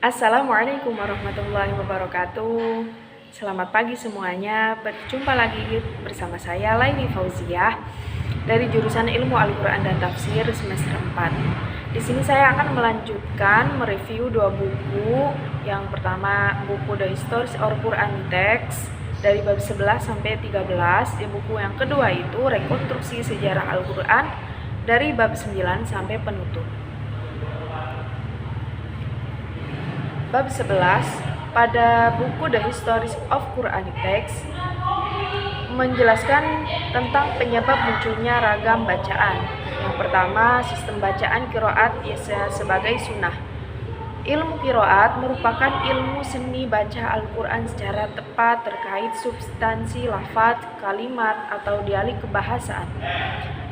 Assalamualaikum warahmatullahi wabarakatuh. Selamat pagi semuanya. Berjumpa lagi bersama saya Laini Fauziah dari jurusan Ilmu Al-Qur'an dan Tafsir semester 4. Di sini saya akan melanjutkan mereview dua buku. Yang pertama buku The Histories of Quranic Text dari bab 11 sampai 13. Di buku yang kedua itu Rekonstruksi Sejarah Al-Qur'an dari bab 9 sampai penutup. Bab 11 pada buku The Histories of Quranic Text menjelaskan tentang penyebab munculnya ragam bacaan. Yang pertama, sistem bacaan qiraat sebagai sunnah. Ilmu qiraat merupakan ilmu seni baca Al-Quran secara tepat terkait substansi lafaz, kalimat, atau dialek kebahasaan.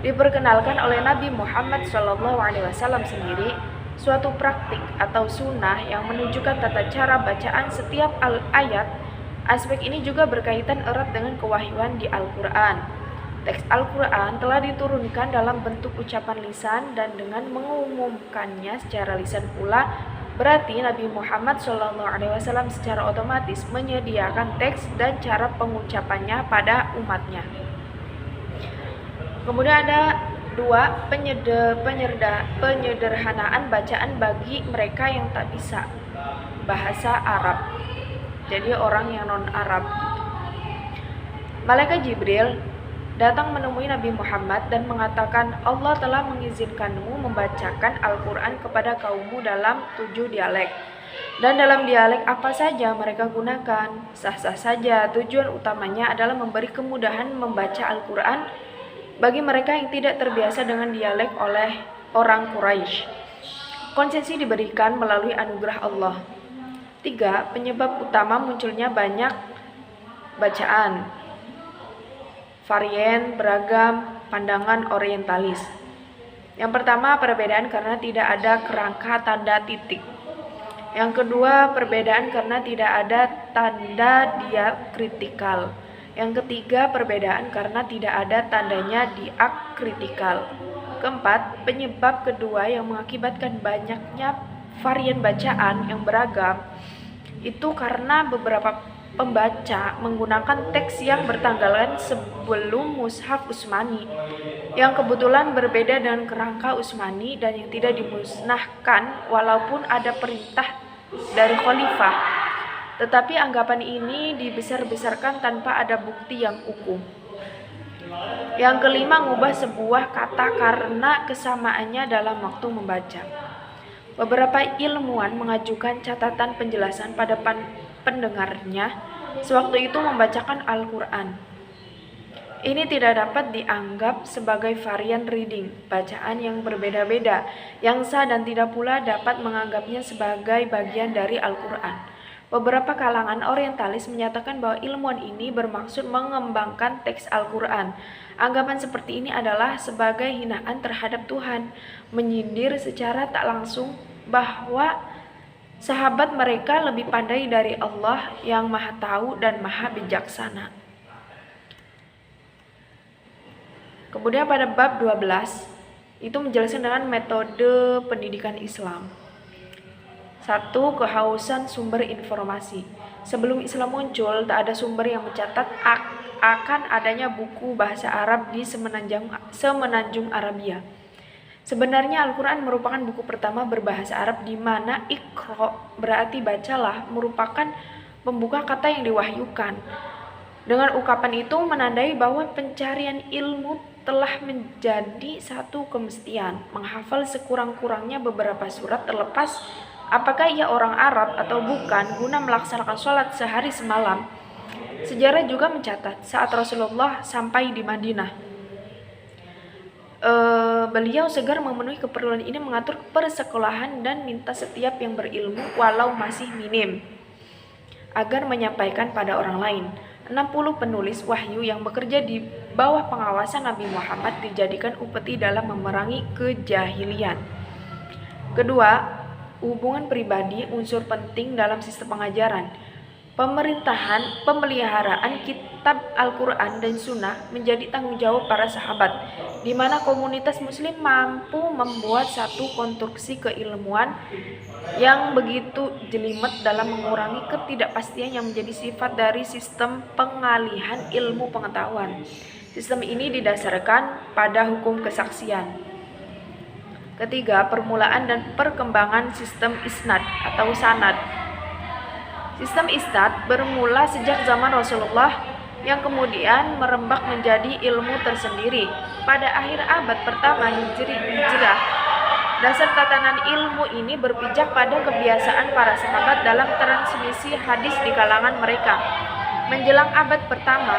Diperkenalkan oleh Nabi Muhammad SAW sendiri, suatu praktik atau sunnah yang menunjukkan tata cara bacaan setiap ayat. Aspek ini juga berkaitan erat dengan kewahyuan di Al-Quran. Teks Al-Quran telah diturunkan dalam bentuk ucapan lisan dan dengan mengumumkannya secara lisan pula, berarti Nabi Muhammad SAW secara otomatis menyediakan teks dan cara pengucapannya pada umatnya. Kemudian ada dua, penyederhanaan bacaan bagi mereka yang tak bisa bahasa Arab, jadi orang yang non-Arab. Malaikat Jibril datang menemui Nabi Muhammad dan mengatakan, Allah telah mengizinkanmu membacakan Al-Quran kepada kaummu dalam 7 dialek. Dan dalam dialek apa saja mereka gunakan, sah-sah saja. Tujuan utamanya adalah memberi kemudahan membaca Al-Quran bagi mereka yang tidak terbiasa dengan dialek oleh orang Quraisy. Konsesi diberikan melalui anugerah Allah. 3. Penyebab utama munculnya banyak bacaan, varien, beragam, pandangan orientalis. Yang pertama, perbedaan karena tidak ada kerangka tanda titik. Yang kedua, perbedaan karena tidak ada tanda diakritikal. Yang ketiga, perbedaan karena tidak ada tandanya diakritikal. Keempat, penyebab kedua yang mengakibatkan banyaknya varian bacaan yang beragam itu karena beberapa pembaca menggunakan teks yang bertanggalan sebelum Mushaf Utsmani yang kebetulan berbeda dengan kerangka Utsmani dan yang tidak dimusnahkan walaupun ada perintah dari khalifah. Tetapi anggapan ini dibesar-besarkan tanpa ada bukti yang utuh. Yang kelima, ngubah sebuah kata karena kesamaannya dalam waktu membaca. Beberapa ilmuwan mengajukan catatan penjelasan pada pendengarnya sewaktu itu membacakan Al-Quran. Ini tidak dapat dianggap sebagai varian reading, bacaan yang berbeda-beda, yang sah dan tidak pula dapat menganggapnya sebagai bagian dari Al-Quran. Beberapa kalangan orientalis menyatakan bahwa ilmuwan ini bermaksud mengembangkan teks Al-Quran. Anggapan seperti ini adalah sebagai hinaan terhadap Tuhan, menyindir secara tak langsung bahwa sahabat mereka lebih pandai dari Allah yang Maha Tahu dan Maha Bijaksana. Kemudian pada bab 12 itu menjelaskan dengan metode pendidikan Islam. 1. Kehausan sumber informasi. Sebelum Islam muncul, tak ada sumber yang mencatat akan adanya buku bahasa Arab di semenanjung Arabia. Sebenarnya Al-Quran merupakan buku pertama berbahasa Arab di mana Iqra berarti bacalah merupakan pembuka kata yang diwahyukan. Dengan ungkapan itu menandai bahwa pencarian ilmu telah menjadi satu kemestian. Menghafal sekurang-kurangnya beberapa surat terlepas apakah ia orang Arab atau bukan guna melaksanakan sholat sehari semalam. Sejarah juga mencatat saat Rasulullah sampai di Madinah, beliau segar memenuhi keperluan ini mengatur persekolahan dan minta setiap yang berilmu walau masih minim agar menyampaikan pada orang lain. 60 penulis wahyu yang bekerja di bawah pengawasan Nabi Muhammad dijadikan upeti dalam memerangi kejahilian. Kedua, hubungan pribadi unsur penting dalam sistem pengajaran. pemeliharaan kitab Al-Quran dan Sunnah menjadi tanggung jawab para sahabat, di mana komunitas muslim mampu membuat satu konstruksi keilmuan yang begitu jelimet dalam mengurangi ketidakpastian yang menjadi sifat dari sistem pengalihan ilmu pengetahuan. Sistem ini didasarkan pada hukum kesaksian. Ketiga, permulaan dan perkembangan sistem isnad atau sanad. Sistem isnad bermula sejak zaman Rasulullah yang kemudian merembak menjadi ilmu tersendiri. Pada akhir abad pertama Hijrah, dasar tatanan ilmu ini berpijak pada kebiasaan para sahabat dalam transmisi hadis di kalangan mereka. Menjelang abad pertama,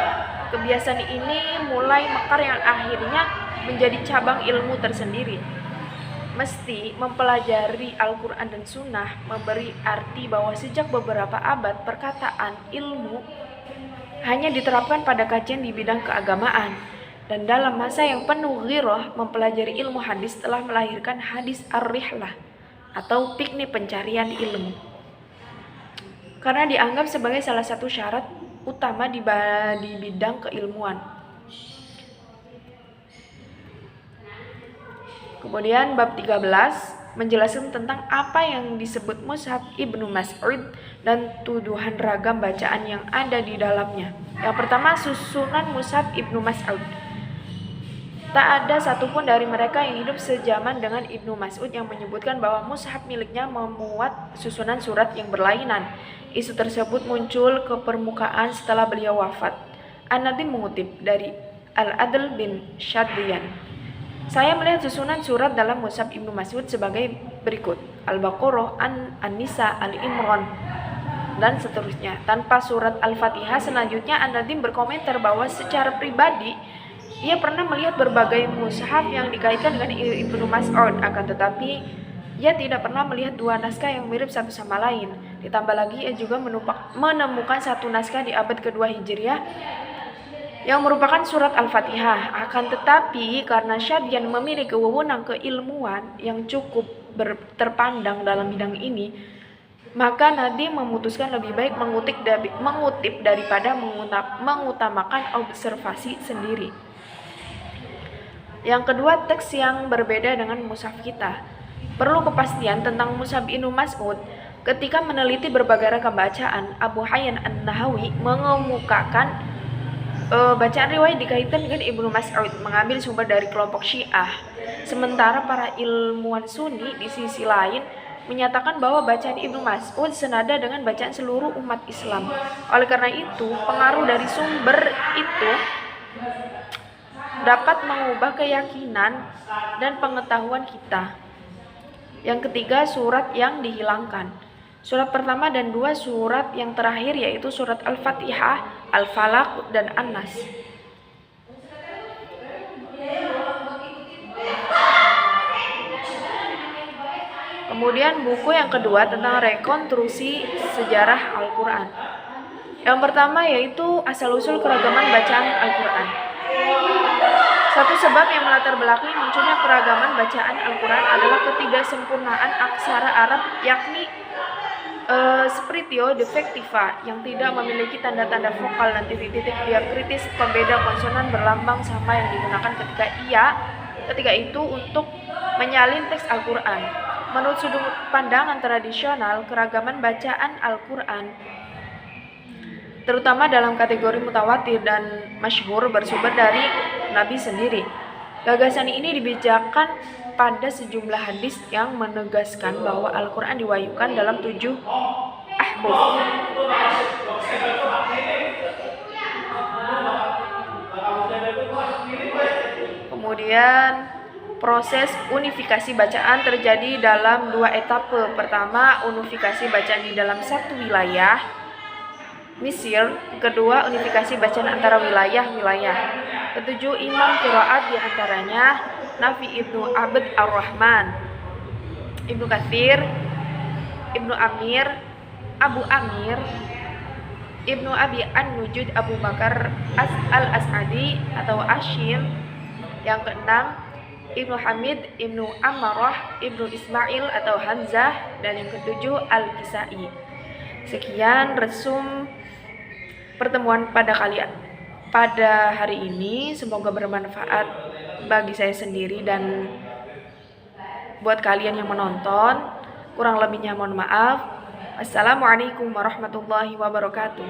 kebiasaan ini mulai mekar yang akhirnya menjadi cabang ilmu tersendiri. Mesti mempelajari Al-Quran dan Sunnah memberi arti bahwa sejak beberapa abad perkataan ilmu hanya diterapkan pada kajian di bidang keagamaan, dan dalam masa yang penuh ghirah mempelajari ilmu hadis telah melahirkan hadis ar-rihlah atau piknik pencarian ilmu, karena dianggap sebagai salah satu syarat utama di bidang keilmuan. Kemudian bab 13 menjelaskan tentang apa yang disebut Mushaf Ibnu Mas'ud dan tuduhan ragam bacaan yang ada di dalamnya. Yang pertama, susunan Mushaf Ibnu Mas'ud. Tak ada satupun dari mereka yang hidup sejaman dengan Ibnu Mas'ud yang menyebutkan bahwa mushaf miliknya memuat susunan surat yang berlainan. Isu tersebut muncul ke permukaan setelah beliau wafat. An-Nadim mengutip dari Al-Adl bin Shadlian. Saya melihat susunan surat dalam Mushaf Ibnu Mas'ud sebagai berikut: Al-Baqarah, An-Nisa, Al-Imran, dan seterusnya. Tanpa surat Al-Fatihah. Selanjutnya An-Nadim berkomentar bahwa secara pribadi ia pernah melihat berbagai mushaf yang dikaitkan dengan Ibnu Mas'ud, akan tetapi ia tidak pernah melihat dua naskah yang mirip satu sama lain. Ditambah lagi ia juga menemukan satu naskah di abad kedua Hijriah yang merupakan surat Al-Fatihah. Akan tetapi karena Syadyan memiliki wewenang keilmuan yang cukup terpandang dalam bidang ini, maka Nadim memutuskan lebih baik mengutip daripada mengutamakan observasi sendiri. Yang kedua, teks yang berbeda dengan mushaf kita. Perlu kepastian tentang Mushaf Ibnu Mas'ud. Ketika meneliti berbagai ragam bacaan, Abu Hayyan An-Nahawi mengemukakan bacaan riwayat dikaitkan dengan Ibnu Mas'ud mengambil sumber dari kelompok Syiah. Sementara para ilmuwan Sunni di sisi lain menyatakan bahwa bacaan Ibnu Mas'ud senada dengan bacaan seluruh umat Islam. Oleh karena itu, pengaruh dari sumber itu dapat mengubah keyakinan dan pengetahuan kita. Yang ketiga, surat yang dihilangkan. Surat pertama dan dua surat yang terakhir yaitu surat Al-Fatihah, Al-Falaq, dan An-Nas. Kemudian buku yang kedua tentang rekonstruksi sejarah Al-Quran. Yang pertama yaitu asal-usul keragaman bacaan Al-Quran. Satu sebab yang melatar belakangi munculnya keragaman bacaan Al-Quran adalah ketidaksempurnaan aksara Arab, yakni Sprietio defectiva yang tidak memiliki tanda-tanda vokal dan titik-titik diakritis pembeda konsonan berlambang sama yang digunakan ketika itu untuk menyalin teks Al-Quran. Menurut sudut pandangan tradisional, keragaman bacaan Al-Quran, terutama dalam kategori mutawatir dan masyhur, bersumber dari Nabi sendiri. Gagasan ini dibijakkan pada sejumlah hadis yang menegaskan bahwa Al-Quran diwahyukan dalam 7 ahruf. Kemudian proses unifikasi bacaan terjadi dalam 2 etape. Pertama, unifikasi bacaan di dalam satu wilayah, Mesir. Kedua, unifikasi bacaan antara wilayah-wilayah. Ketujuh, imam qiraat di antaranya Nafi Ibnu Abd Ar-Rahman, Ibnu Katsir, Ibnu Amir, Abu Amir, Ibnu Abi An-Nujud, Abu Bakar Al-As'adi atau Ashim. Yang keenam, Ibnu Hamid, Ibnu Ammarah, Ibnu Ismail atau Hamzah, dan yang ketujuh Al-Kisai. Sekian resum pertemuan pada hari ini. Semoga bermanfaat bagi saya sendiri dan buat kalian yang menonton. Kurang lebihnya mohon maaf. Assalamualaikum warahmatullahi wabarakatuh.